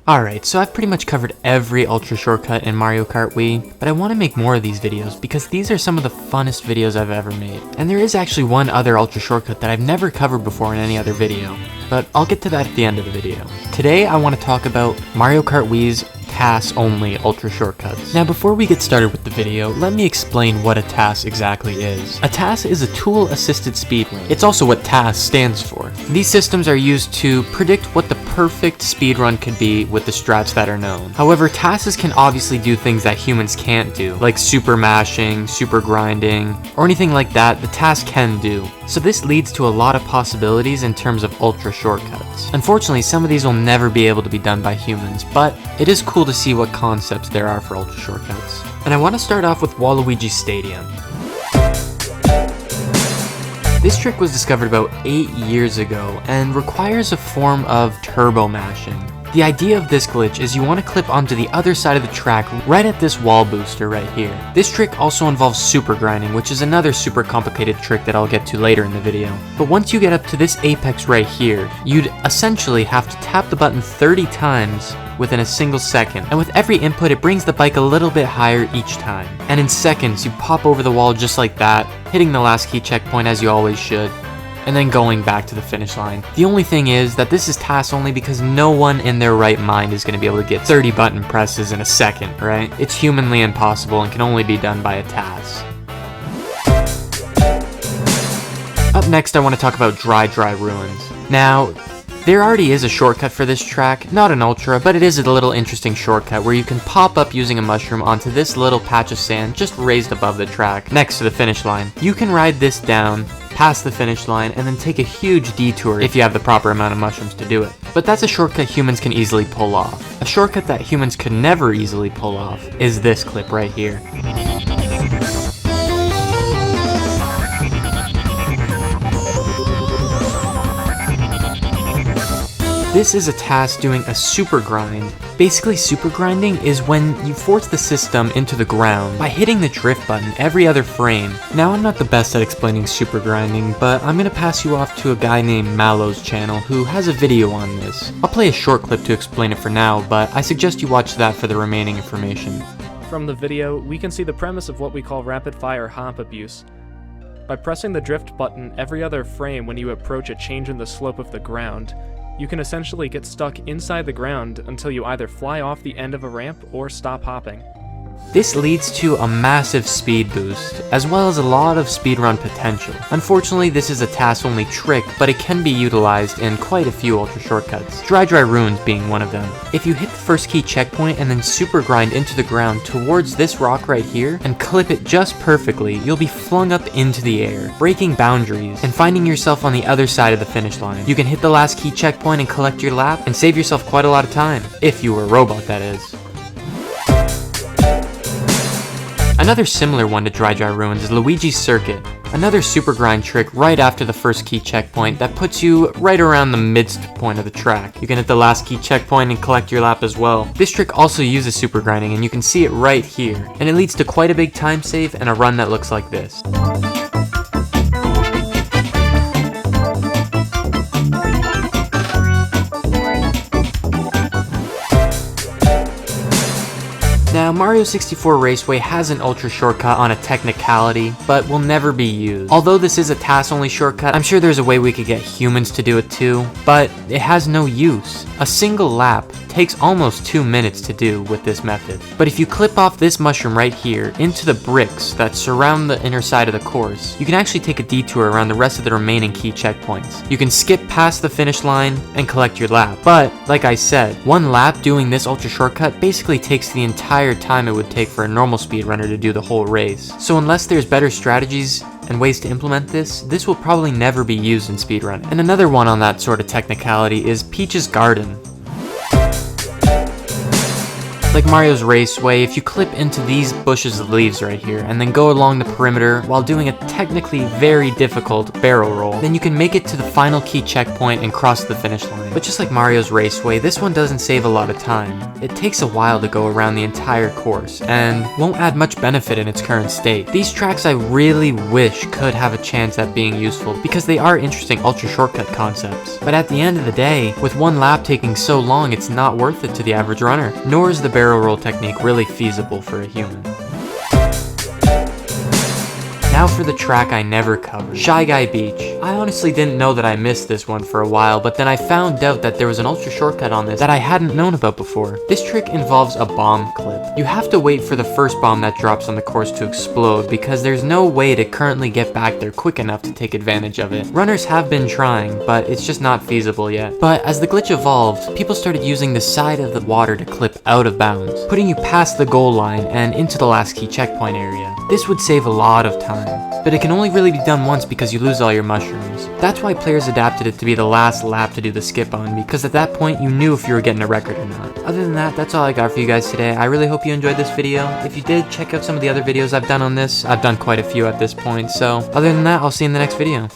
Alright, so I've pretty much covered every ultra shortcut in Mario Kart Wii, but I want to make more of these videos because these are some of the funnest videos I've ever made. And there is actually one other ultra shortcut that I've never covered before in any other video, but I'll get to that at the end of the video. Today I want to talk about Mario Kart Wii's TAS only ultra shortcuts. Now before we get started with the video, let me explain what a TAS exactly is. A TAS is a tool assisted speedrun. It's also what TAS stands for. These systems are used to predict what the perfect speedrun could be with the strats that are known. However, TASes can obviously do things that humans can't do, like super mashing, super grinding, or anything like that the TAS can do. So this leads to a lot of possibilities in terms of ultra shortcuts. Unfortunately, some of these will never be able to be done by humans, but it is cool to see what concepts there are for ultra shortcuts. And I want to start off with Waluigi Stadium. This trick was discovered about 8 years ago and requires a form of turbo mashing. The idea of this glitch is you want to clip onto the other side of the track right at this wall booster right here. This trick also involves super grinding, which is another super complicated trick that I'll get to later in the video. But once you get up to this apex right here, you'd essentially have to tap the button 30 times within a single second, and with every input it brings the bike a little bit higher each time. And in seconds you pop over the wall just like that, hitting the last key checkpoint as you always should, and then going back to the finish line. The only thing is that this is TAS only because no one in their right mind is going to be able to get 30 button presses in a second, right? It's humanly impossible and can only be done by a TAS. Up next I want to talk about Dry Ruins. Now, there already is a shortcut for this track, not an ultra, but it is a little interesting shortcut where you can pop up using a mushroom onto this little patch of sand just raised above the track, next to the finish line. You can ride this down, past the finish line, and then take a huge detour if you have the proper amount of mushrooms to do it. But that's a shortcut humans can easily pull off. A shortcut that humans could never easily pull off is this clip right here. This is a TAS doing a super grind. Basically, super grinding is when you force the system into the ground by hitting the drift button every other frame. Now, I'm not the best at explaining super grinding, but I'm gonna pass you off to a guy named Mallow's channel who has a video on this. I'll play a short clip to explain it for now, but I suggest you watch that for the remaining information. From the video, we can see the premise of what we call rapid-fire hop abuse. By pressing the drift button every other frame when you approach a change in the slope of the ground, you can essentially get stuck inside the ground until you either fly off the end of a ramp or stop hopping. This leads to a massive speed boost, as well as a lot of speedrun potential. Unfortunately, this is a TAS only trick, but it can be utilized in quite a few ultra shortcuts, Dry Ruins being one of them. If you hit the first key checkpoint and then super grind into the ground towards this rock right here, and clip it just perfectly, you'll be flung up into the air, breaking boundaries, and finding yourself on the other side of the finish line. You can hit the last key checkpoint and collect your lap, and save yourself quite a lot of time, if you were a robot that is. Another similar one to Dry Ruins is Luigi's Circuit, another super grind trick right after the first key checkpoint that puts you right around the midst point of the track. You can hit the last key checkpoint and collect your lap as well. This trick also uses super grinding and you can see it right here, and it leads to quite a big time save and a run that looks like this. Now, Mario 64 Raceway has an ultra shortcut on a technicality, but will never be used. Although this is a TAS only shortcut, I'm sure there's a way we could get humans to do it too, but it has no use. A single lap takes almost 2 minutes to do with this method. But if you clip off this mushroom right here into the bricks that surround the inner side of the course, you can actually take a detour around the rest of the remaining key checkpoints. You can skip past the finish line and collect your lap. But, like I said, one lap doing this ultra shortcut basically takes the entire time it would take for a normal speedrunner to do the whole race. So unless there's better strategies and ways to implement this will probably never be used in speedrun. And another one on that sort of technicality is Peach's Garden. Like Mario's Raceway, if you clip into these bushes of leaves right here, and then go along the perimeter while doing a technically very difficult barrel roll, then you can make it to the final key checkpoint and cross the finish line. But just like Mario's Raceway, this one doesn't save a lot of time. It takes a while to go around the entire course, and won't add much benefit in its current state. These tracks I really wish could have a chance at being useful, because they are interesting ultra shortcut concepts. But at the end of the day, with one lap taking so long, it's not worth it to the average runner, nor is the barrel roll technique really feasible for a human. Now for the track I never covered, Shy Guy Beach. I honestly didn't know that I missed this one for a while, but then I found out that there was an ultra shortcut on this that I hadn't known about before. This trick involves a bomb clip. You have to wait for the first bomb that drops on the course to explode, because there's no way to currently get back there quick enough to take advantage of it. Runners have been trying, but it's just not feasible yet. But as the glitch evolved, people started using the side of the water to clip out of bounds, putting you past the goal line and into the last key checkpoint area. This would save a lot of time, but it can only really be done once because you lose all your mushrooms. That's why players adapted it to be the last lap to do the skip on, because at that point you knew if you were getting a record or not. Other than that, that's all I got for you guys today. I really hope you enjoyed this video. If you did, check out some of the other videos I've done on this. I've done quite a few at this point, so other than that, I'll see you in the next video.